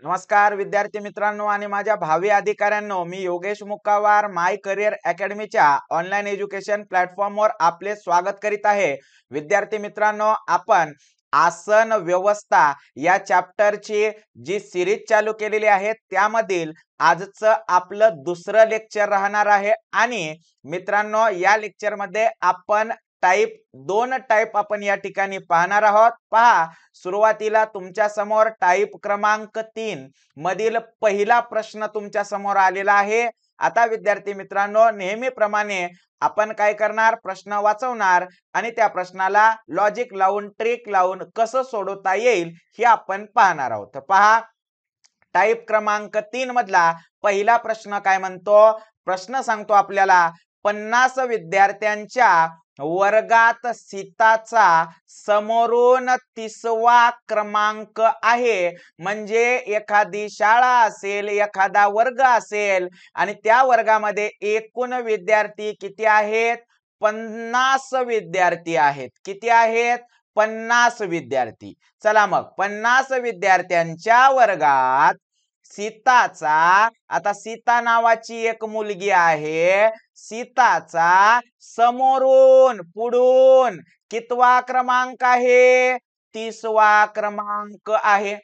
नमस्कार विद्यार्थी मित्रांनो आणि माझ्या भावी अधिकाऱ्यांनो, मी योगेश मुक्कावार माय करिअर अकॅडमीच्या ऑनलाईन एज्युकेशन प्लॅटफॉर्मवर आपले स्वागत करीत आहे। विद्यार्थी मित्रांनो, आपण आसन व्यवस्था या चॅप्टरची जी सिरीज चालू केलेली आहे त्यामधील आजचं आपलं दुसरं लेक्चर राहणार आहे। आणि मित्रांनो, या लेक्चर मध्ये आपण दोन टाइप आपण या ठिकाणी पाहणार आहोत। पहा, सुरुवातीला तुमच्या समोर टाइप क्रमांक 3 मधील पहिला प्रश्न तुमच्या समोर आलेला आहे। आता विद्यार्थी मित्रांनो, नेहमीप्रमाणे आपण काय करणार, प्रश्न वाचवणार आणि त्या प्रश्नाला लॉजिक लावून ट्रिक लावून कसं सोडवता येईल हे आपण पाहणार आहोत। तर पहा, टाइप क्रमांक 3 मधला पहिला प्रश्न काय म्हणतो, प्रश्न सांगतो आपल्याला 50 विद्यार्थ्यांच्या वर्गात सीताचा समोरून 30वा क्रमांक आहे। म्हणजे एखादी शाळा असेल, एखादा वर्ग असेल आणि त्या वर्गामध्ये एकूण विद्यार्थी किती आहेत? 50 विद्यार्थी आहेत। किती आहेत? 50 विद्यार्थी। चला मग 50 विद्यार्थ्यांच्या वर्गात सीताचा, आता सीता नावाची एक मुलगी आहे, सीताचा समोरून पुढून कितवा क्रमांक आहे? 30वा क्रमांक आहे।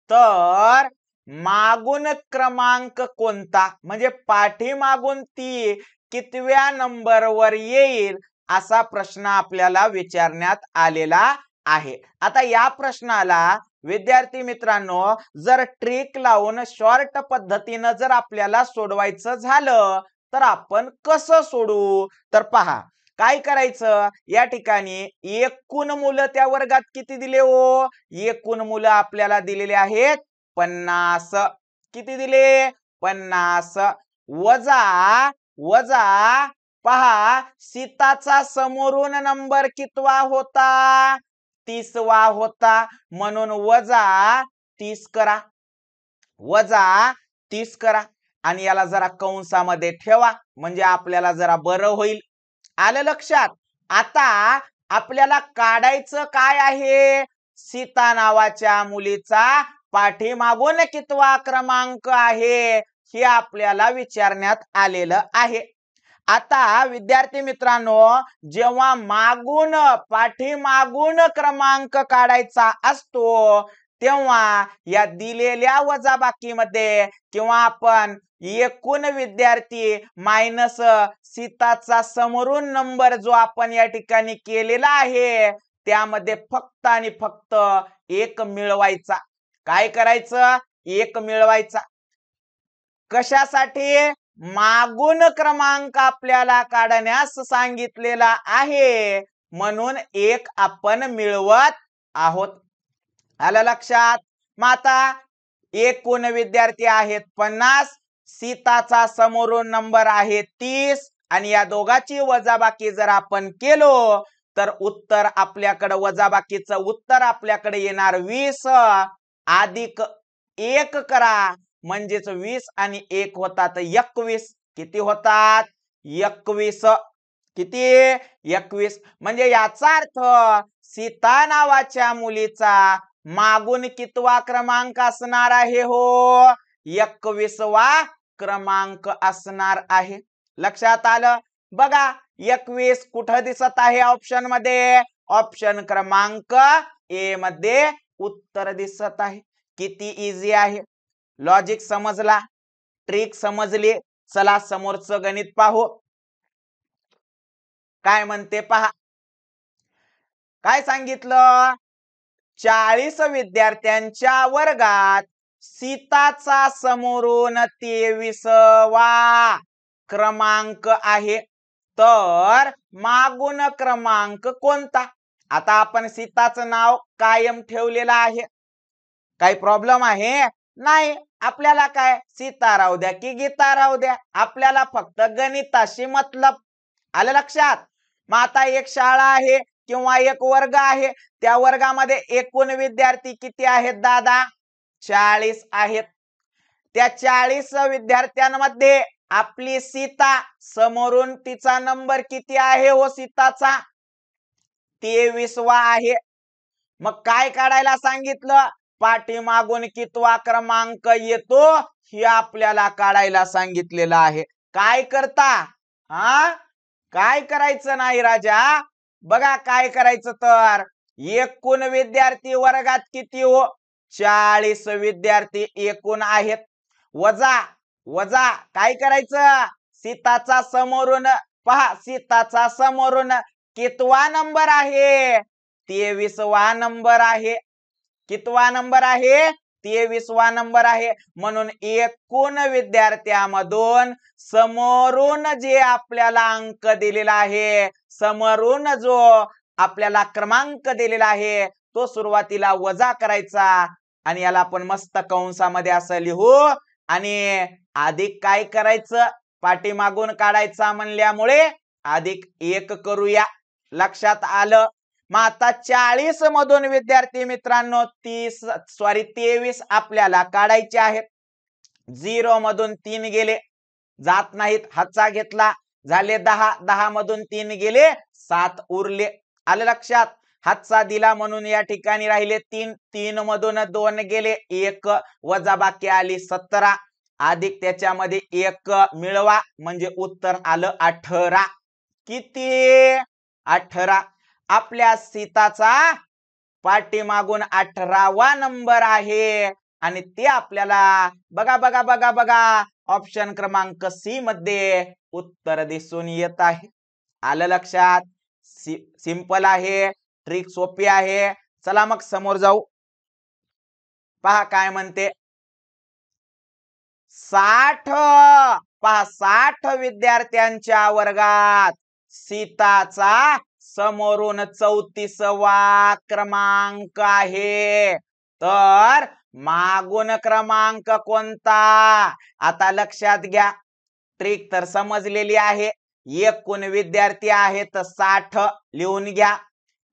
तर मागून क्रमांक कोणता, म्हणजे पाठीमागून ती कितव्या नंबरवर येईल असा प्रश्न आपल्याला विचारण्यात आलेला आहे। आता या प्रश्नाला विद्यार्थी मित्रांनो, जर ट्रिक लावून शॉर्ट पद्धतीने जर आपल्याला सोडवायचं झालं तर आपण कसं सोडू? तर पहा, काय करायचं, या ठिकाणी एकूण मुलं त्या वर्गात किती दिले हो? एकूण मुलं आपल्याला दिलेले आहेत 50। किती दिले? 50 वजा वजा पहा, सीताचा समोरून नंबर कितवा होता? 30वा होता, म्हणून वजा 30 करा, वजा 30 करा आणि याला जरा कंसामध्ये ठेवा म्हणजे आपल्याला जरा बरं होईल। आलं लक्षात? आता आपल्याला काढायचं काय आहे? सीता नावाच्या मुलीचा पाठीमागून कितवा क्रमांक आहे हे आपल्याला विचारण्यात आलेलं आहे। आता विद्यार्थी मित्रांनो, जेव्हा पाठीमागून क्रमांक काढायचा असतो तेव्हा या दिलेल्या वजाबाकीमध्ये किंवा आपण एकूण विद्यार्थी मायनस सीताचा समोरून नंबर जो आपण या ठिकाणी केलेला आहे त्यामध्ये फक्त आणि फक्त एक मिळवायचा। काय करायचं? एक मिळवायचा। कशासाठी? मागून क्रमांक आपल्याला काढण्यास सांगितलेला आहे म्हणून एक आपण मिळवत आहोत। आलं लक्षात? मग आता एकूण विद्यार्थी आहेत 50, सीताचा समोरून नंबर आहे 30 आणि या दोघांची वजाबाकी जर आपण केलो तर उत्तर आपल्याकडे, वजाबाकीचं उत्तर आपल्याकडे येणार 20 अधिक 1 करा म्हणजेच 20 आणि 1 होतात 21। किती होतात? 21। किती? 21। म्हणजे याचा अर्थ सीता नावाच्या मुलीचा मागून कितवा क्रमांक असणार आहे हो? 21वा क्रमांक असणार आहे। लक्षात आलं? बघा 21 कुठं दिसत आहे ऑप्शन मध्ये? ऑप्शन क्रमांक ए मध्ये उत्तर दिसत आहे। किती इझी आहे, लॉजिक समजला, ट्रिक समजली। चला समोरचं गणित पाहू, काय म्हणते पहा। काय सांगितलं? 40 विद्यार्थ्यांच्या वर्गात सीताचा समोरून 23वा क्रमांक आहे, तर मागून क्रमांक कोणता? आता आपण सीताचं नाव कायम ठेवलेलं आहे, काही प्रॉब्लेम आहे नाही। आपल्याला काय, सीता राहू द्या की गीता राहू द्या, आपल्याला फक्त गणिताशी मतलब। आलं लक्षात? मग आता एक शाळा आहे किंवा एक वर्ग आहे, त्या वर्गामध्ये एकूण विद्यार्थी किती आहेत दादा? 40 आहेत। त्या 40 विद्यार्थ्यांमध्ये आपली सीता समोरून तिचा नंबर किती आहे हो? सीताचा 23वा आहे। मग काय काढायला सांगितलं? पाठीमागून कितवा क्रमांक येतो हे आपल्याला काढायला सांगितलेलं आहे. काय करता? काय करायचं नाही राजा. बघा काय करायचं तर एकूण विद्यार्थी वर्गात किती हो? 40 विद्यार्थी एकूण आहेत. वजा वजा काय करायचं? सीताचा समोरून पहा, सीताचा समोरून कितवा नंबर आहे? 23वा नंबर आहे. कितवा नंबर आहे? 23वा नंबर आहे. म्हणून एकूण विद्यार्थ्यामधून समोरून जे आपल्याला अंक दिलेला आहे, समोरून जो आपल्याला क्रमांक दिलेला आहे तो सुरुवातीला वजा करायचा आणि याला आपण मस्त कंसामध्ये असं लिहू आणि अधिक काय करायचं? पाठीमागून काढायचा म्हणल्यामुळे अधिक 1 करूया. लक्षात आलं? मग आता 40 मधून विद्यार्थी मित्रांनो 23 आपल्याला काढायचे आहेत. 0 मधून 3 गेले, जात नाहीत, हातचा घेतला, झाले 10. 10 मधून 3 गेले, 7 उरले. आलं लक्षात? हातचा दिला म्हणून या ठिकाणी राहिले 3. 3 मधून 2 गेले, 1 वजा बाकी आली 17. अधिक त्याच्यामध्ये 1 मिळवा म्हणजे उत्तर आलं 18. किती? 18. आपल्या सीताचा पाठीमागून 18वा नंबर आहे आणि ते आपल्याला बघा बघा बघा बघा ऑप्शन क्रमांक सी मध्ये उत्तर दिसून येत आहे. आलं लक्षात? सिंपल आहे, ट्रिक सोपी आहे. चला मग समोर जाऊ. पहा काय म्हणते. 60 पहा 60 विद्यार्थ्यांच्या वर्गात सीताचा समोरून 34वा क्रमांक आहे. तर मागून क्रमांक कोणता? आता लक्षात घ्या, ट्रिक तर समजलेली आहे. एकूण विद्यार्थी आहेत 60 लिहून घ्या.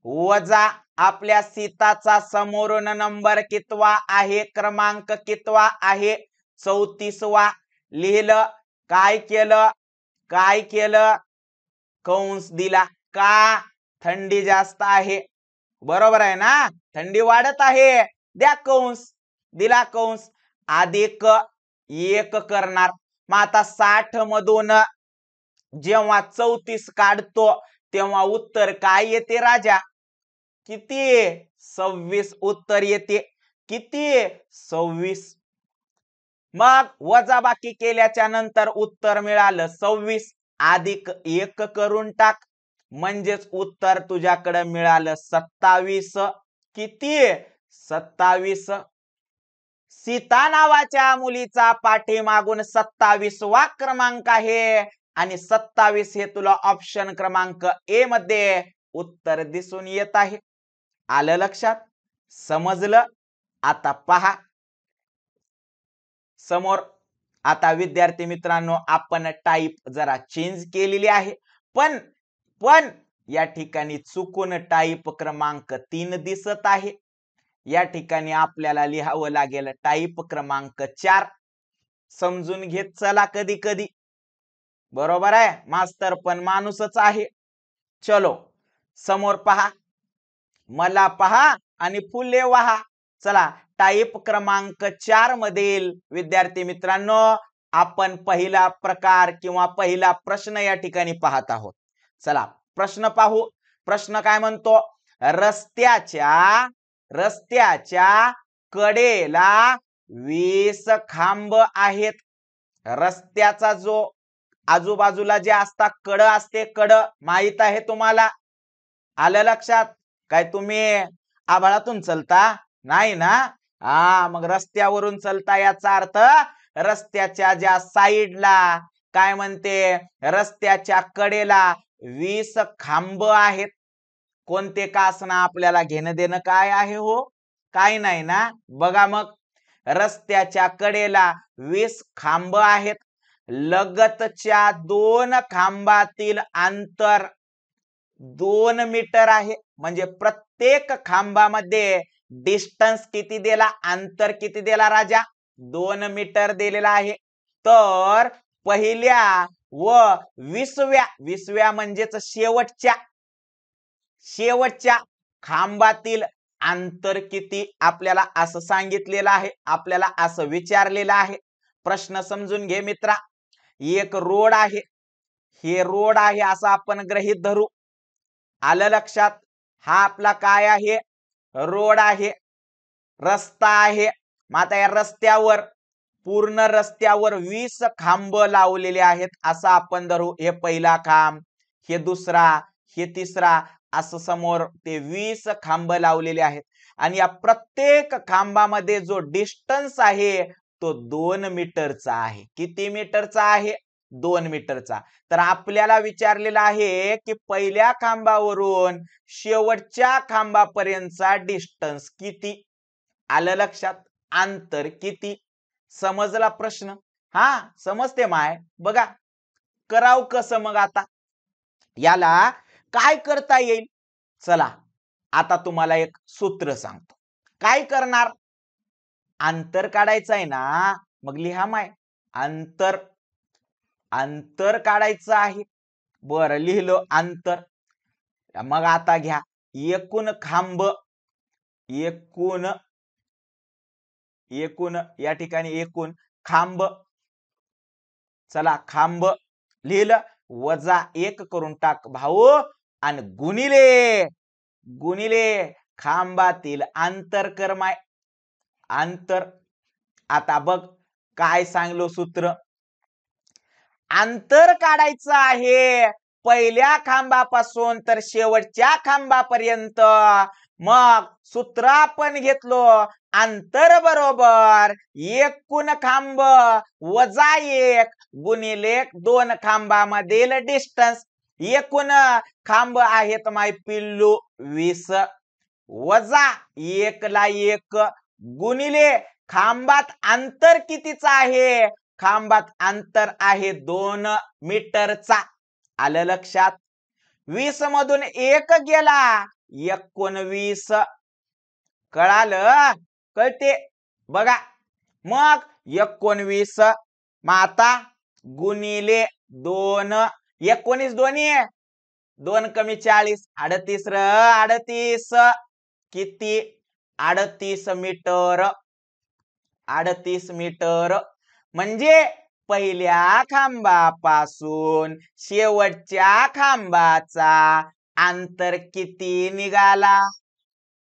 वजा आपल्या सीताचा समोरून नंबर कितवा आहे, क्रमांक कितवा आहे? 34वा. लिहिलं. काय केलं? काय केलं? कंस दिला. का? थंडी जास्त आहे. बरोबर आहे ना? थंडी वाढत आहे. द्या कंस. दिला कंस. अधिक 1 करणार. मग आता 60 मधून जेव्हा 34 काढतो तेव्हा उत्तर काय येते राजा? किती? 26 उत्तर येते. किती? 26. मग वजाबाकी केल्याच्या नंतर उत्तर मिळालं 26. अधिक 1 करून टाक म्हणजेच उत्तर तुझ्याकडे मिळालं 27. किती? 27. सीता नावाच्या मुलीचा पाठीमागून 27वा क्रमांक आहे आणि 27 हे तुला ऑप्शन क्रमांक ए मध्ये उत्तर दिसून येत आहे. आलं लक्षात? समजलं? आता पहा समोर. आता विद्यार्थी मित्रांनो आपण टाईप जरा चेंज केलेली आहे, पण या ठिकाणी चुकून टाईप क्रमांक 3 दिसत आहे. या ठिकाणी आपल्याला लिहावं लागेल टाईप क्रमांक 4. समजून घेत चला कधी कधी. बरोबर आहे? मास्तर पण माणूसच आहे. चलो समोर पहा. मला पहा आणि फुले वाहा. चला टाईप क्रमांक 4 मधील विद्यार्थी मित्रांनो आपण पहिला प्रकार किंवा पहिला प्रश्न या ठिकाणी पाहत आहोत. चला प्रश्न पाहू. प्रश्न काय म्हणतो? रस्त्याच्या कडेला 20 खांब आहेत. रस्त्याचा जो आजूबाजूला जे असतात कड असते, कड माहित आहे तुम्हाला? आलं लक्षात? काय तुम्ही आभाळातून चलता? नाही ना? मग रस्त्यावरून चलता याचा अर्थ रस्त्याच्या ज्या साईडला काय म्हणते, रस्त्याच्या कडेला 20 खांब आहेत. कोणते का असणं आपल्याला घेणं देणं काय आहे हो? काय नाही ना? बघा मग रस्त्याच्या कडेला 20 खांब आहेत. लगतच्या 2 खांबातील अंतर 2 मीटर आहे. म्हणजे प्रत्येक खांबामध्ये डिस्टन्स किती दिला, अंतर किती दिला राजा? 2 मीटर दिलेला आहे. तर पहिल्या व 20व्या म्हणजेच शेवटच्या खांबातील अंतर किती आपल्याला असं सांगितलेलं आहे, आपल्याला असं विचारलेलं आहे. प्रश्न समजून घे मित्रा. एक रोड आहे, हे रोड आहे असं आपण गृहीत धरू. आलं लक्षात? हा आपला काय आहे? रोड आहे, रस्ता आहे. मग आता या रस्त्यावर, पूर्ण रस्त्यावर 20 खांब लावलेले आहेत असं आपण धरू. हे पहिला खांब, हे दुसरा, हे तिसरा, असं समोर ते 20 खांब लावलेले आहेत. आणि या प्रत्येक खांबामध्ये जो डिस्टन्स आहे तो 2 मीटरचा आहे. किती मीटरचा आहे? 2 मीटरचा. तर आपल्याला विचारलेलं आहे की पहिल्या खांबावरून शेवटच्या खांबापर्यंतचा डिस्टन्स किती. आलं लक्षात? अंतर किती. समजला प्रश्न? हा समजते माय. बघा कराव कसं मग आता याला काय करता येईल. चला आता तुम्हाला एक सूत्र सांगतो. काय करणार? अंतर काढायचं आहे ना, मग लिहा माय. अंतर, अंतर काढायचं आहे. बरं लिहिलं अंतर. मग आता घ्या एकूण खांब, एकूण या ठिकाणी एकूण खांब. चला खांब लिहिलं, वजा 1 करून टाक भाऊ, आणि गुणिले, गुणिले खांबातील अंतर कर माय. अंतर. आता बघ काय सांगलो सूत्र. अंतर काढायचं आहे पहिल्या खांबापासून तर शेवटच्या खांबापर्यंत. मग सूत्र आपण घेतलो, अंतर बरोबर एकूण खांब वजा 1 गुणिले 2 खांबामधील डिस्टन्स. एकूण खांब आहेत माय पिल्लू 20, वजा 1 ला 1 गुणिले खांबात अंतर कितीचा आहे? खांबात अंतर आहे 2 मीटरचा. आलं लक्षात? 20 मधून 1 गेला 19. कळालं? कळते? बघा मग 19. मग आता गुणिले 2, 19 दोन्ही 2 कमी 40, 38 र 38. किती? 38 मीटर. 38 मीटर. म्हणजे पहिल्या खांबापासून शेवटच्या खांबाचा अंतर किती निघाला?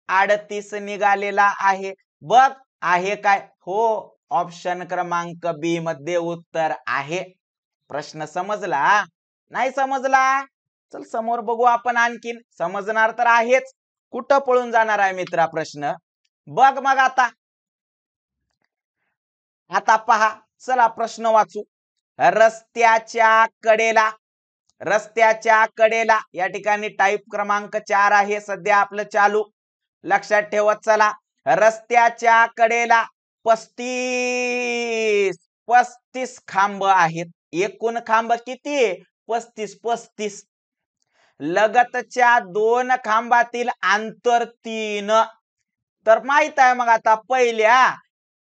38 निघालेला आहे. बघ आहे काय? हो, ऑप्शन क्रमांक बी मध्ये उत्तर आहे. प्रश्न समजला? नाही समजला? चल समोर बघू आपण आणखीन. समजणार तर आहेच, कुठं पळून जाणार आहे मित्रा प्रश्न. बघ मग आता. आता पहा, चला प्रश्न वाचू. रस्त्याच्या कडेला, रस्त्याच्या कडेला या ठिकाणी टाइप क्रमांक 4 आहे सध्या आपलं चालू. लक्षात ठेवत चला. रस्त्याच्या कडेला 35 खांब आहेत. एकूण खांब किती? 35. लगतच्या 2 खांबातील अंतर 3. तर माहित आहे मग आता पहिल्या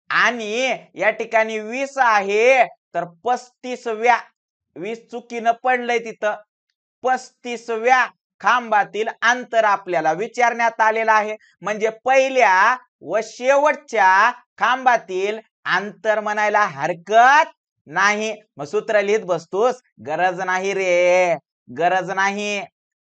आणि या ठिकाणी 20 आहे तर 35व्या, 20 चुकीनं पडलंय तिथं, 35व्या खांबातील अंतर आपल्याला विचारण्यात आलेलं आहे. म्हणजे पहिल्या व शेवटच्या खांबातील अंतर म्हणायला हरकत नाही. मग सूत्र लिहित बसतोस? गरज नाही रे, गरज नाही.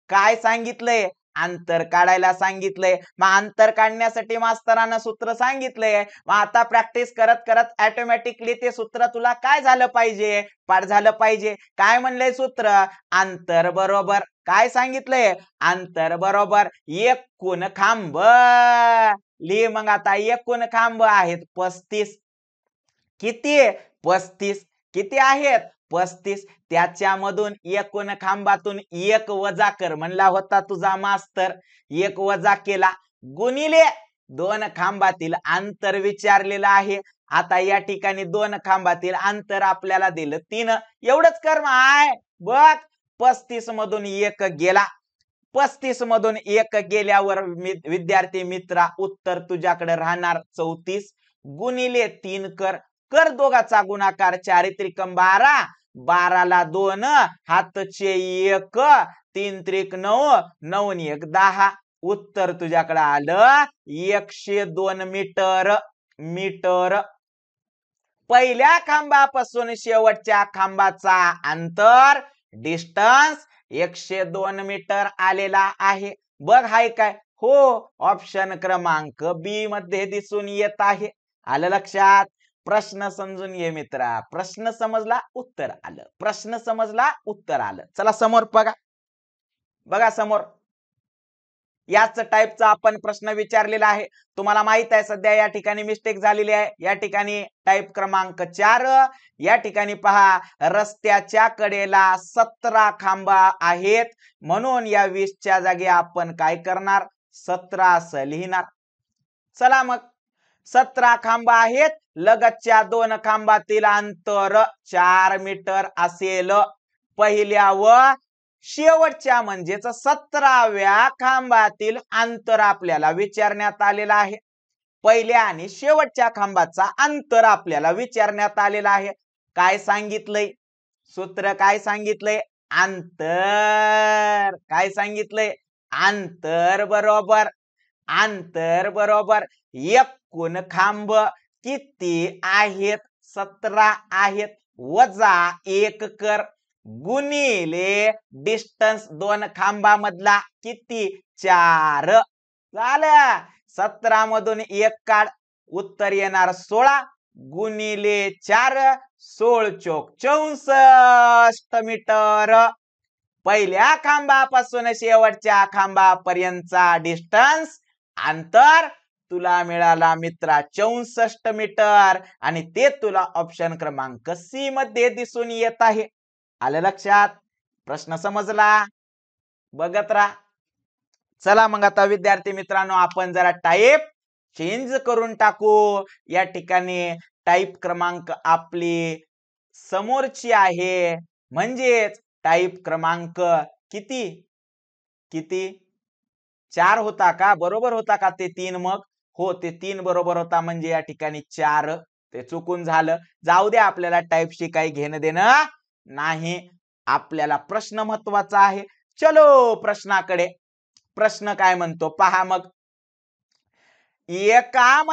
काय सांगितलंय? अंतर काढायला सांगितलंय. मग अंतर काढण्यासाठी मास्तरानं सूत्र सांगितलंय. मग आता प्रॅक्टिस करत करत ऑटोमॅटिकली ते सूत्र तुला काय झालं पाहिजे? पाठ झालं पाहिजे. काय म्हणलंय सूत्र? अंतर बरोबर काय सांगितलंय? अंतर बरोबर एकूण खांब. लिह मग आता. एकूण खांब आहेत 35. किती? 35. किती आहेत? 35. त्याच्यामधून एकूण खांबातून 1 वजा कर म्हणला होता तुझा मास्तर. 1 वजा केला गुणिले 2 खांबातील अंतर विचारलेलं आहे. आता या ठिकाणी 2 खांबातील अंतर आपल्याला दिलं 3. एवढंच कर माय. बघ 35 मधून 1 गेला. 35 मधून 1 गेल्यावर विद्यार्थी मित्रा उत्तर तुझ्याकडे राहणार 34 गुणिले 3 कर. कर दोघाचा गुणाकार. 4 त्रिकम 12, 12 ला 2, हातचे 1, 3 त्रिक 9, 9 1 10. उत्तर तुझ्याकडे आलं 102 मीटर. पहिल्या खांबापासून शेवटच्या खांबाचा अंतर डिस्टन्स 102 मीटर आलेला आहे. बघ हाय काय? हो, ऑप्शन क्रमांक बी मध्ये दिसून येत आहे. आलं लक्षात? प्रश्न समजून घे मित्रा. प्रश्न समजला, उत्तर आलं. प्रश्न समजला, उत्तर आलं. चला समोर बघा समोर याच टाईपचा आपण प्रश्न विचारलेला आहे. तुम्हाला माहित आहे सध्या या ठिकाणी मिस्टेक झालेली आहे. या ठिकाणी टाईप क्रमांक 4. या ठिकाणी पहा, रस्त्याच्या कडेला 17 खांबा आहेत, म्हणून या 20 च्या जागी आपण काय करणार? 17 असं लिहिणार. चला मग 17 खांबा आहेत, लगतच्या 2 खांबातील अंतर 4 मीटर असेल. पहिल्या व शेवटच्या म्हणजेच 17व्या खांबातील अंतर आपल्याला विचारण्यात आलेलं आहे. पहिल्या आणि शेवटच्या खांबाचा अंतर आपल्याला विचारण्यात आलेला आहे. काय सांगितलंय? सूत्र काय सांगितलंय? अंतर. काय सांगितलंय? अंतर बरोबर एकूण खांब किती आहेत? 17 आहेत, वजा 1 कर, गुणिले डिस्टन्स 2 खांबामधला किती? 4. झालं. 17 मधून 1 काढ, उत्तर येणार 16 गुणिले 4, 16 चोक 64 मीटर. पहिल्या खांबापासून शेवटच्या खांबापर्यंतचा डिस्टन्स अंतर तुला मिळाला मित्रा 64 मीटर, आणि ते तुला ऑप्शन क्रमांक सी मध्ये दिसून येत आहे. आलं लक्षात? प्रश्न समजला? बघत राहा. चला मग आता विद्यार्थी मित्रांनो, आपण जरा टाईप चेंज करून टाकू. या ठिकाणी टाईप क्रमांक आपली समोरची आहे, म्हणजेच टाईप क्रमांक किती 4 होता का? बरोबर होता का ते 3? मग हो, ते 3 बरोबर होता, म्हणजे या ठिकाणी 4. ते चुकून झालं. जाऊ दे, आपल्याला टाईपशी काही घेणं देणं नाही. आपल्याला प्रश्न महत्वाचा आहे. चलो प्रश्नाकडे. प्रश्न काय म्हणतो पहा मग. एका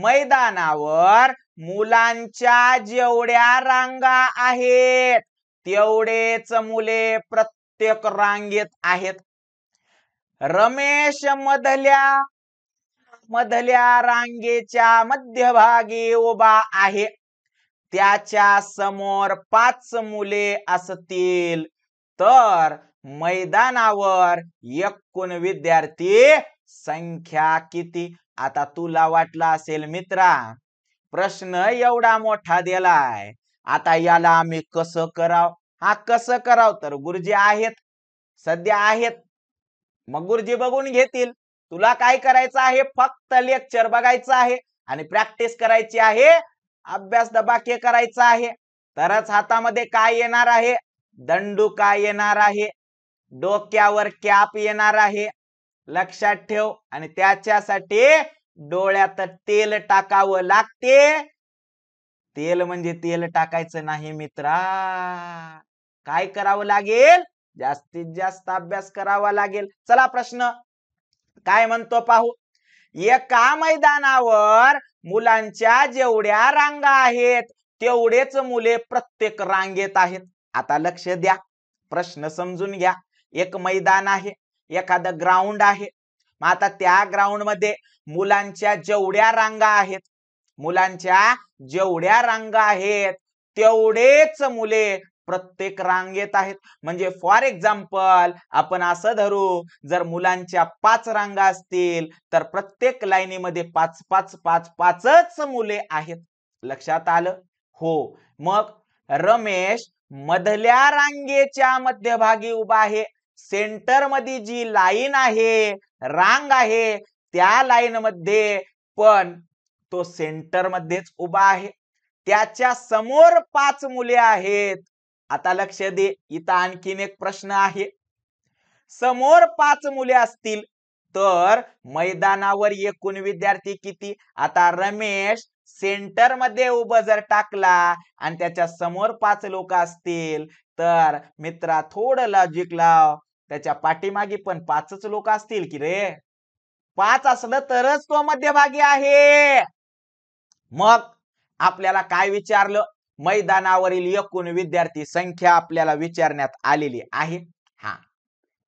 मैदानावर मुलांच्या जेवढ्या रांगा आहेत तेवढेच मुले प्रत्येक रांगेत आहेत. रमेश मधल्या रांगेच्या मध्यभागी उभा आहे. त्याच्या समोर 5 मुले असतील तर मैदानावर एकूण विद्यार्थी संख्या किती? आता तुला वाटलं असेल मित्रा, प्रश्न एवढा मोठा दिलाय, आता याला आम्ही कसं कराव? कसं कराव? तर गुरुजी आहेत, सध्या आहेत, मग गुरुजी बघून घेतील. तुला काय करायचं आहे? फक्त लेक्चर बघायचं आहे आणि प्रॅक्टिस करायची आहे, अभ्यास दबाके करायचा आहे. तरच हातामध्ये काय येणार आहे? दंडुका येणार आहे, डोक्यावर कॅप येणार आहे. लक्षात ठेव. आणि त्याच्यासाठी डोळ्यात तेल टाकावं लागते. तेल म्हणजे तेल टाकायचं नाही मित्रा. काय करावं लागेल? जास्तीत जास्त अभ्यास करावा लागेल. चला प्रश्न काय म्हणतो पाहू. एका मैदानावर मुलांच्या जेवढ्या रांगा आहेत तेवढेच मुले प्रत्येक रांगेत आहेत. आता लक्ष द्या, प्रश्न समजून घ्या. एक मैदान आहे, एखादं ग्राउंड आहे. मग आता त्या ग्राउंड मध्ये मुलांच्या जेवढ्या रांगा आहेत तेवढेच मुले प्रत्येक रांगेत आहेत. म्हणजे फॉर एक्झाम्पल आपण असं धरू, जर मुलांच्या 5 रांगा असतील तर प्रत्येक लाईनीमध्ये 5 मुले आहेत. लक्षात आलं? हो. मग रमेश मधल्या रांगेच्या मध्यभागी उभा आहे. सेंटर मध्ये जी लाईन आहे, रांग आहे, त्या लाईन मध्ये पण तो सेंटर मध्येच उभा आहे. त्याच्या समोर 5 मुले आहेत. आता लक्ष दे, इथं आणखीन एक प्रश्न आहे. समोर 5 मुले असतील तर मैदानावर एकूण विद्यार्थी किती? आता रमेश सेंटर मध्ये उभं जर टाकला आणि त्याच्या समोर 5 लोक असतील तर मित्रा थोडं लॉजिक लाव, त्याच्या पाठीमागे पण 5च लोक असतील की रे. 5 असलं तरच तो मध्यभागी आहे. मग आपल्याला काय विचारलं, मैदानावरील एकूण विद्यार्थी संख्या आपल्याला विचारण्यात आलेली आहे. हा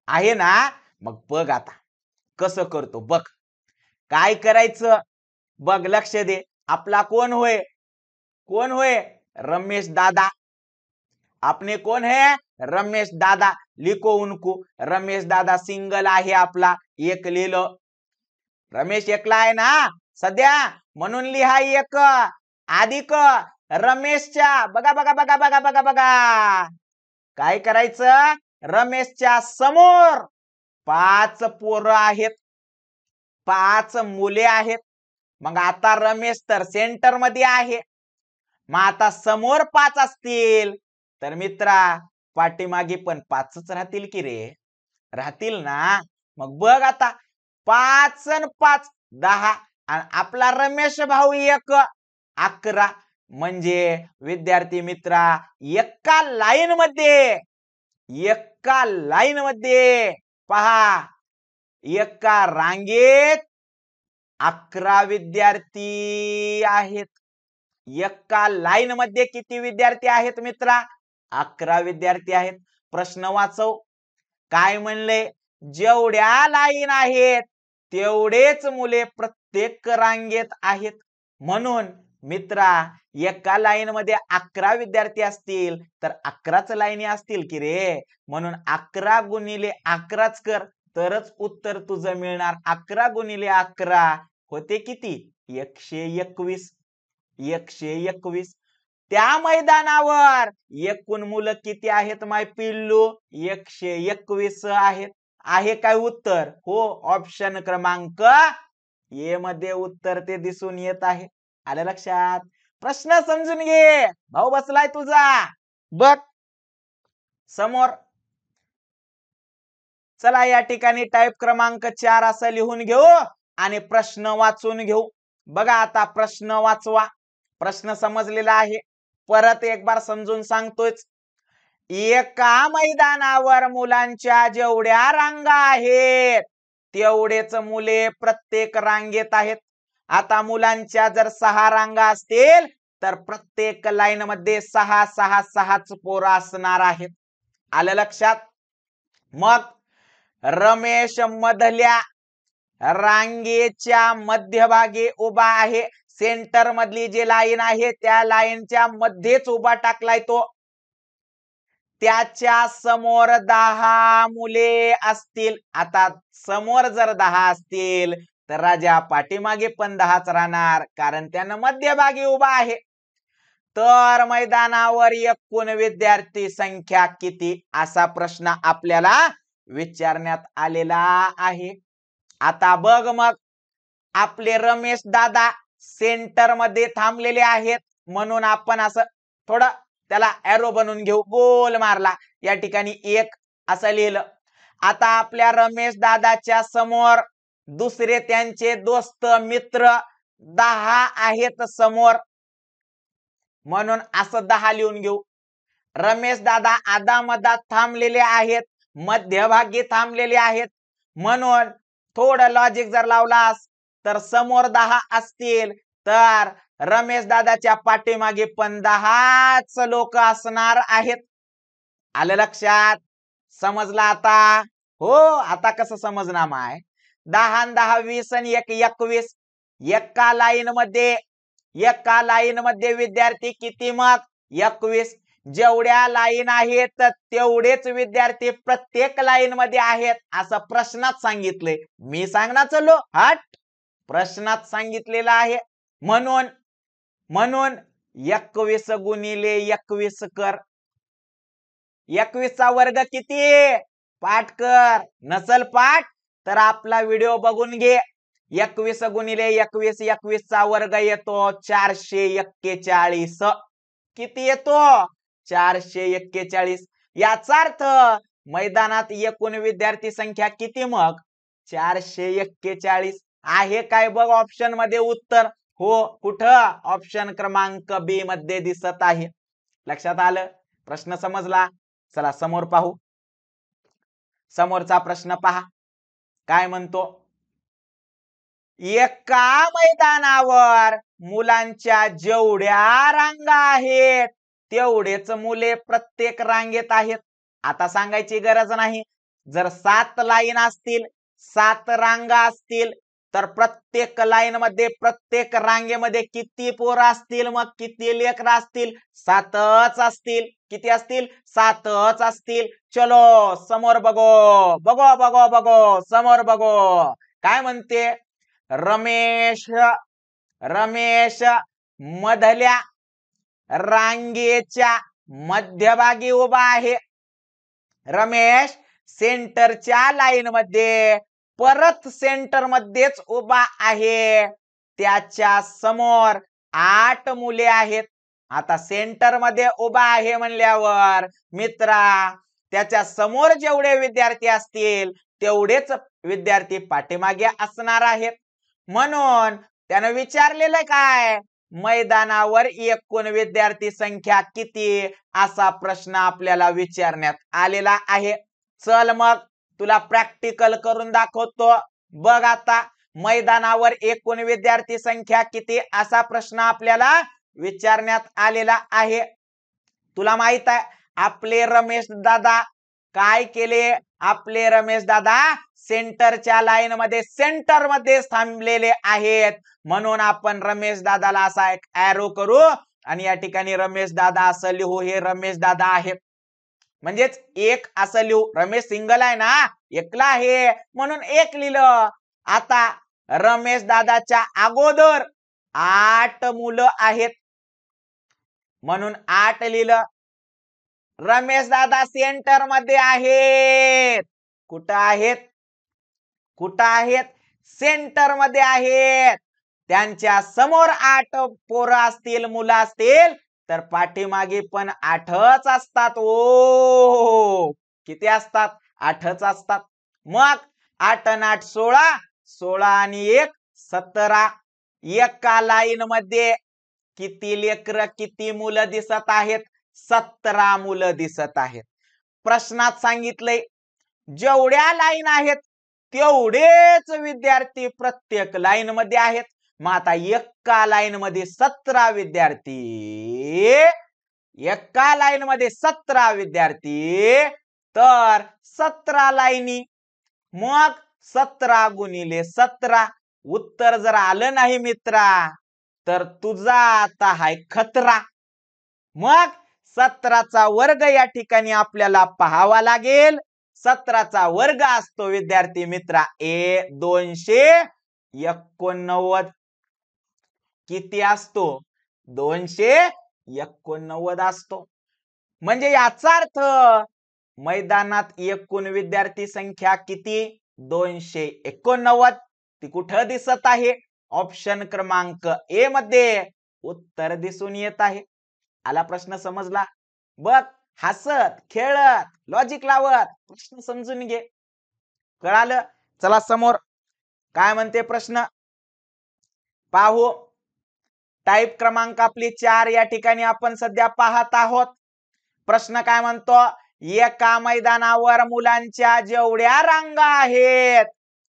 आहे ना. मग बघ आता कसं करतो बघ. काय करायचं बघ, लक्ष दे. आपला कोण होय, कोण होय, रमेश दादा. आपने कोण है, रमेश दादा. लिखो उनको. रमेश दादा सिंगल आहे आपला, एक लिहिलं. रमेश एकला आहे ना सध्या, म्हणून लिहा एक अधिक रमेशच्या. बघा बघा बघा बघा बघा बघा काय करायचं, रमेशच्या समोर 5 पोरं आहेत, 5 मुले आहेत. मग आता रमेश तर सेंटर मध्ये आहे. मग आता समोर 5 असतील तर मित्रा पाठीमागे पण 5च राहतील की रे, राहतील ना. मग बघ आता 5 आणि 5 10 आणि आपला रमेश भाऊ एक 11. म्हणजे विद्यार्थी मित्रा एका लाईन मध्ये, एका लाईन मध्ये पहा, एका रांगेत 11 विद्यार्थी आहेत. एका लाईन मध्ये किती विद्यार्थी आहेत मित्रा, 11 विद्यार्थी आहेत. प्रश्न वाचव. काय म्हणले, जेवढ्या लाईन आहेत तेवढेच मुले प्रत्येक रांगेत आहेत. म्हणून मित्रा एका लाईन मध्ये 11 विद्यार्थी असतील तर 11च लाईनी असतील की रे. म्हणून 11 गुणिले 11च कर तरच उत्तर तुझं मिळणार. 11 गुणिले 11 होते किती, 121. 121. त्या मैदानावर एकूण मुलं किती आहेत माय पिल्लू, 121 आहेत. आहे काय उत्तर, हो. ऑप्शन क्रमांक ए मध्ये उत्तर ते दिसून येत आहे. आलं लक्षात. प्रश्न समजून घे, भाऊ बसलाय तुझा. बघ समोर. चला या ठिकाणी टाईप क्रमांक 4 असं लिहून घेऊ आणि प्रश्न वाचून घेऊ. बघा आता प्रश्न वाचवा. प्रश्न समजलेला आहे, परत एक बार समजून सांगतोय. एका मैदानावर मुलांच्या जेवढ्या रांगा आहेत तेवढेच मुले प्रत्येक रांगेत आहेत. आता मुलांच्या जर 6 रांगा असतील तर प्रत्येक लाईन मध्ये 6 6 6च पोरं असणार आहेत. आलं लक्षात. मग रमेश मधल्या रांगेच्या मध्यभागी उभा आहे. सेंटर मधली जी लाईन आहे त्या लाईनच्या मध्येच उभा टाकलाय तो. त्याच्या समोर 10 मुले असतील. आता समोर जर 10 असतील तर राजा पाठीमागे पण 10च राहणार, कारण त्यानं मध्यभागी उभा आहे. तर मैदानावर एकूण विद्यार्थी संख्या किती, असा प्रश्न आपल्याला विचारण्यात आलेला आहे. आता बघ मग, आपले रमेश दादा सेंटर मध्ये थांबलेले आहेत, म्हणून आपण असं थोडं त्याला एरो बनवून घेऊ. गोल मारला, या ठिकाणी 1 असं लिहिलं. आता आपल्या रमेश दादाच्या समोर दुसरे त्यांचे दोस्त मित्र 10 आहेत समोर, म्हणून असं 10 लिहून घेऊ. रमेश दादा आदामदात थांबलेले आहेत, मध्यभागी थांबलेले आहेत, म्हणून थोडं लॉजिक जर लावलास तर समोर 10 असतील तर रमेश दादाच्या पाठीमागे पण 10च लोक असणार आहेत. आलं लक्षात. समजला आता, हो. आता कसं समजणार माय, 10 आणि 10 20 आणि 1 21. एका लाईन मध्ये विद्यार्थी किती, मग 21. जेवढ्या लाईन आहेत तेवढेच विद्यार्थी प्रत्येक लाईन मध्ये आहेत असं प्रश्नात सांगितलंय. मी सांगणार चलो हट, प्रश्नात सांगितलेलं आहे. म्हणून 21 गुणिले 21 कर. 21 चा वर्ग किती, पाठ कर. नसल पाठ तर आपला व्हिडिओ बघून घे. 21 गुणिले 21, 21 चा वर्ग येतो 441. किती येतो, 441. याचा अर्थ मैदानात एकूण विद्यार्थी संख्या किती, मग 441 आहे. काय बघ ऑप्शन मध्ये उत्तर. हो, कुठं? ऑप्शन क्रमांक बी मध्ये दिसत आहे. लक्षात आलं? प्रश्न समजला? चला समोर पाहू. समोरचा प्रश्न पहा काय म्हणतो. एका मैदानावर मुलांच्या जेवढ्या रांगा आहेत तेवढेच मुले प्रत्येक रांगेत आहेत. आता सांगायची गरज नाही. जर 7 लाईन असतील, 7 रांगा असतील, तर प्रत्येक लाईन मध्ये प्रत्येक रांगेमध्ये किती पोरं असतील, मग किती लेकरं असतील? 7च असतील. किती असतील? 7च असतील. चलो समोर बघो बघो बघो बघो समोर बघो काय म्हणते. रमेश रमेश मधल्या रांगेच्या मध्यभागी उभा आहे. रमेश सेंटरच्या लाईन मध्ये परत सेंटर मध्येच उभा आहे. त्याच्या समोर 8 मुले आहेत. आता सेंटर मध्ये उभा आहे म्हणल्यावर मित्रा त्याच्या समोर जेवढे विद्यार्थी असतील तेवढेच विद्यार्थी पाठीमागे असणार आहेत. म्हणून त्यानं विचारलेलं काय, मैदानावर एकूण विद्यार्थी संख्या किती, असा प्रश्न आपल्याला विचारण्यात आलेला आहे. चल मग तुला प्रॅक्टिकल करून दाखवतो. बघ आता मैदानावर एकूण विद्यार्थी संख्या किती असा प्रश्न आपल्याला विचारण्यात आलेला आहे. तुला माहित आहे आपले रमेश दादा काय केले. आपले रमेश दादा सेंटरच्या लाईन मध्ये सेंटर मध्ये थांबलेले आहेत. म्हणून आपण रमेश दादाला असा एक एरो करू आणि या ठिकाणी रमेश दादा असं लिहू. हे रमेश दादा आहेत म्हणजेच एक असं लिहू. रमेश सिंगल आहे ना, एकला आहे म्हणून एक लिहिलं. आता रमेश दादाच्या अगोदर 8 मुलं आहेत म्हणून 8 लिहिलं. रमेश दादा सेंटर मध्ये आहेत. कुठं आहेत? कुठं आहेत? सेंटर मध्ये आहेत. त्यांच्या समोर 8 पोरं असतील, मुलं असतील, तर पाठीमागे पण 8च असतात. ओ किती असतात? 8च असतात. मग 8 आणि 8 16, 16 आणि 1 17. एका लाईन मध्ये किती लेकरं किती मुलं दिसत आहेत? 17 मुलं दिसत आहेत. प्रश्नात सांगितलंय जेवढ्या लाईन आहेत तेवढेच विद्यार्थी प्रत्येक लाईन मध्ये आहेत. मग आता एका लाईन मध्ये 17 विद्यार्थी, एका लाईन मध्ये 17 विद्यार्थी, तर 17 लाईनी, मग 17 गुणिले 17. उत्तर जर आलं नाही मित्रा तर तुझा आता हाय खतरा. मग 17चा वर्ग या ठिकाणी आपल्याला पाहावा लागेल. 17चा वर्ग असतो विद्यार्थी मित्रा 289. किती असतो? 289 असतो. म्हणजे याचा अर्थ मैदानात एकूण विद्यार्थी संख्या किती? 289. ती कुठं दिसत आहे? ऑप्शन क्रमांक ए मध्ये उत्तर दिसून येत आहे. आला प्रश्न समजला? बघ हसत खेळत लॉजिक लावत प्रश्न समजून घे. कळालं? चला समोर काय म्हणते प्रश्न पाहू. टाईप क्रमांक आपली 4 या ठिकाणी आपण सध्या पाहत आहोत. प्रश्न काय म्हणतो. एका मैदानावर मुलांच्या जेवढ्या रांगा आहेत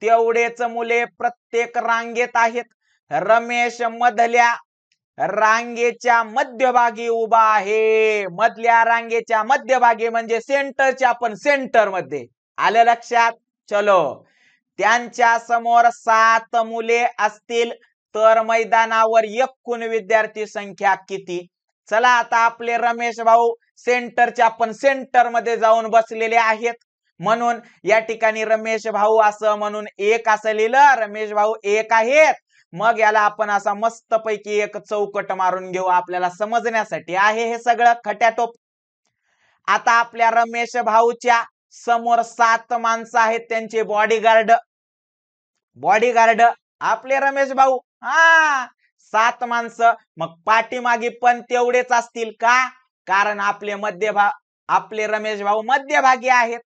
तेवढेच मुले प्रत्येक रांगेत आहेत. रमेश मधल्या रांगेच्या मध्यभागी उभा आहे. मधल्या रांगेच्या मध्यभागी म्हणजे सेंटरच्या पण सेंटर मध्ये. आलं लक्षात? चलो त्यांच्या समोर 7 मुले असतील तर मैदानावर एकूण विद्यार्थी संख्या किती? चला आता आपले रमेश भाऊ सेंटरच्या पण सेंटर मध्ये जाऊन बसलेले आहेत. म्हणून या ठिकाणी रमेश भाऊ असं म्हणून 1 असं लिहिलं. रमेश भाऊ 1 आहेत. मग याला आपण असा मस्त पैकी एक चौकट मारून घेऊ. आपल्याला समजण्यासाठी आहे हे सगळं खट्याटोप. आता आपल्या रमेश भाऊच्या समोर 7 माणसं आहेत. त्यांचे बॉडीगार्ड. बॉडीगार्ड आपले रमेश भाऊ. 7 माणसं. मग पाठीमागे पण तेवढेच असतील का? कारण आपले रमेश भाऊ मध्यभागी आहेत.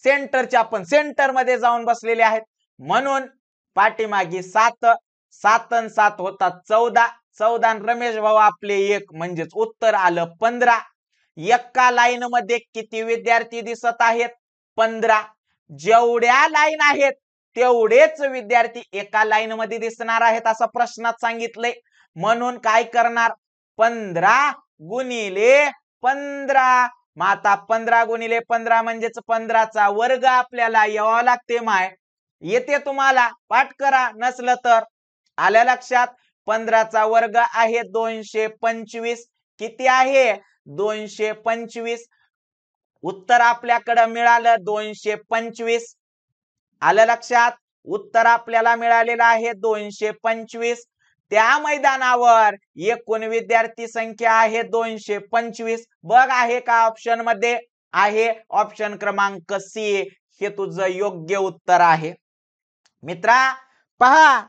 सेंटरच्या पण सेंटर मध्ये जाऊन बसलेले आहेत. म्हणून पाठीमागे 7 7 आणि 7 होतात 14. 14 रमेश भाऊ आपले 1 म्हणजेच उत्तर आलं 15. एका लाईन मध्ये किती विद्यार्थी दिसत आहेत? 15. जेवढ्या लाईन आहेत तेवढेच विद्यार्थी एका लाईन मध्ये दिसणार आहेत असं प्रश्नात सांगितलंय. म्हणून काय करणार? 15 गुणिले 15. मग आता 15 गुणिले 15 म्हणजेच 15चा वर्ग आपल्याला यावं लागते. माय येते तुम्हाला? पाठ करा, नसलं तर. आल्या लक्षात? 15चा वर्ग आहे 225. किती आहे? 225. उत्तर आपल्याकडे मिळालं 225. आलं लक्षात? उत्तर आपल्याला मिळालेलं आहे 225. त्या मैदानावर एकूण विद्यार्थी संख्या आहे 225. बघ आहे का ऑप्शन मध्ये? आहे. ऑप्शन क्रमांक सी हे तुझं योग्य उत्तर आहे. मित्रा पहा,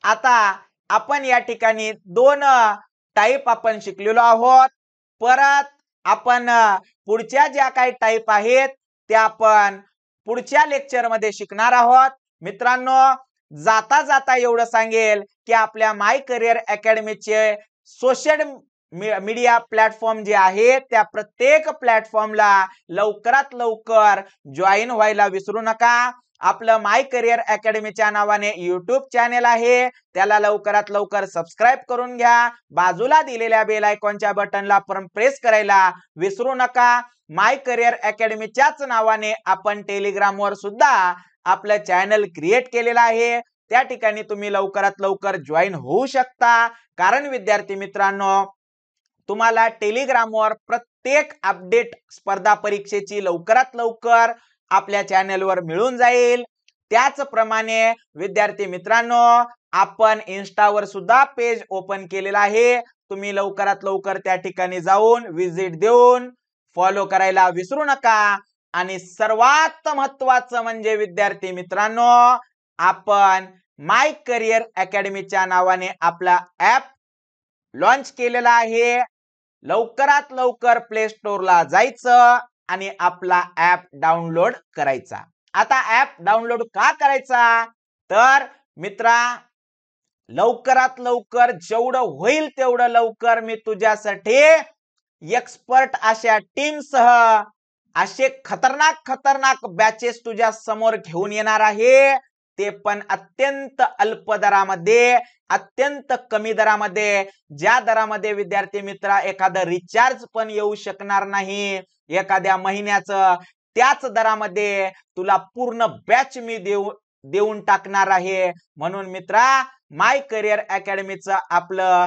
आता आपण या ठिकाणी 2 टाईप आपण शिकलेलो आहोत. परत आपण पुढच्या ज्या काही टाईप आहेत त्या आपण पुढच्या लेक्चर मध्ये शिकणार आहोत. मित्रांनो, जाता जाता एवढं सांगेल की आपल्या माय करियर अकॅडमीचे सोशल मीडिया प्लॅटफॉर्म जे आहेत त्या प्रत्येक प्लॅटफॉर्मला लवकरात लवकर जॉईन व्हायला विसरू नका. आपलं माय करियर अकॅडमीच्या नावाने YouTube चॅनेल आहे, त्याला लवकरात लवकर सबस्क्राईब करून घ्या. बाजूला दिलेल्या बेल आयकॉनच्या बटनला प्रेस करायला विसरू नका. माय करियर अकॅडमीच्याच नावाने आपण टेलिग्रामवर सुद्धा आपलं चॅनल क्रिएट केलेलं आहे. त्या ठिकाणी तुम्ही लवकरात लवकर जॉईन होऊ शकता. कारण विद्यार्थी मित्रांनो, तुम्हाला टेलिग्रामवर प्रत्येक अपडेट स्पर्धा परीक्षेची लवकरात लवकर आपल्या चॅनलवर मिळून जाईल. त्याचप्रमाणे विद्यार्थी मित्रांनो, आपण इन्स्टावर सुद्धा पेज ओपन केलेला आहे. तुम्ही लवकरात लवकर त्या ठिकाणी जाऊन विजिट देऊन फॉलो करायला विसरू नका. आणि सर्वात महत्वाचं म्हणजे विद्यार्थी मित्रांनो, आपण माय करियर अकॅडमीच्या नावाने आपला ऍप लॉन्च केलेला आहे. लवकरात लवकर प्ले स्टोअरला जायचं आणि आपला ऍप डाउनलोड करायचा. आता ऍप डाउनलोड का करायचा? तर मित्रा, लवकरात लवकर जेवढं होईल तेवढं लवकर मी तुझ्यासाठी एक्सपर्ट अशा टीम सह असे खतरनाक बॅचेस तुझ्या समोर घेऊन येणार आहे. ते पण अत्यंत अल्प दरामध्ये, अत्यंत कमी दरामध्ये, ज्या दरामध्ये विद्यार्थी मित्रा एखादा रिचार्ज पण येऊ शकणार नाही एखाद्या महिन्याचं, त्याच दरामध्ये तुला पूर्ण बॅच मी देऊन टाकणार आहे. म्हणून मित्रा, माय करियर अकॅडमीचं आपलं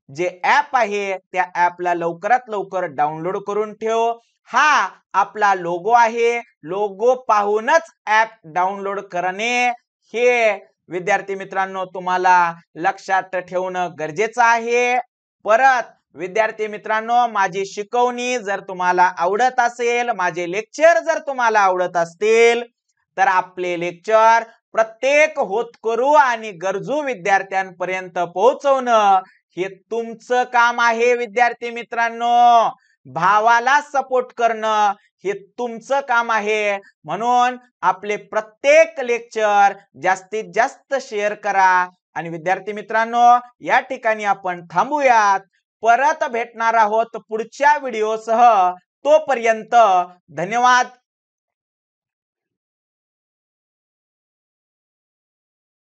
जे ऍप आहे त्या ऍपला लवकरात लवकर डाउनलोड करून ठेव. हा आपला लोगो आहे, लोगो पाहूनच ऍप डाउनलोड करणे हे विद्यार्थी मित्रांनो तुम्हाला लक्षात ठेवणं गरजेचं आहे. परत विद्यार्थी मित्रांनो, माझी शिकवणी जर तुम्हाला आवडत असेल, माझे लेक्चर जर तुम्हाला आवडत असतील, तर आपले लेक्चर प्रत्येक होतकरू आणि गरजू विद्यार्थ्यांपर्यंत पोहोचवणं हे तुमचं काम आहे. विद्यार्थी मित्रांनो, भावाला सपोर्ट करणं हे तुमचं काम आहे. म्हणून आपले प्रत्येक लेक्चर जास्तीत जास्त शेअर करा. आणि विद्यार्थी मित्रांनो, या ठिकाणी आपण थांबूयात. परत भेटणार आहोत पुढच्या व्हिडिओसह. तोपर्यंत धन्यवाद.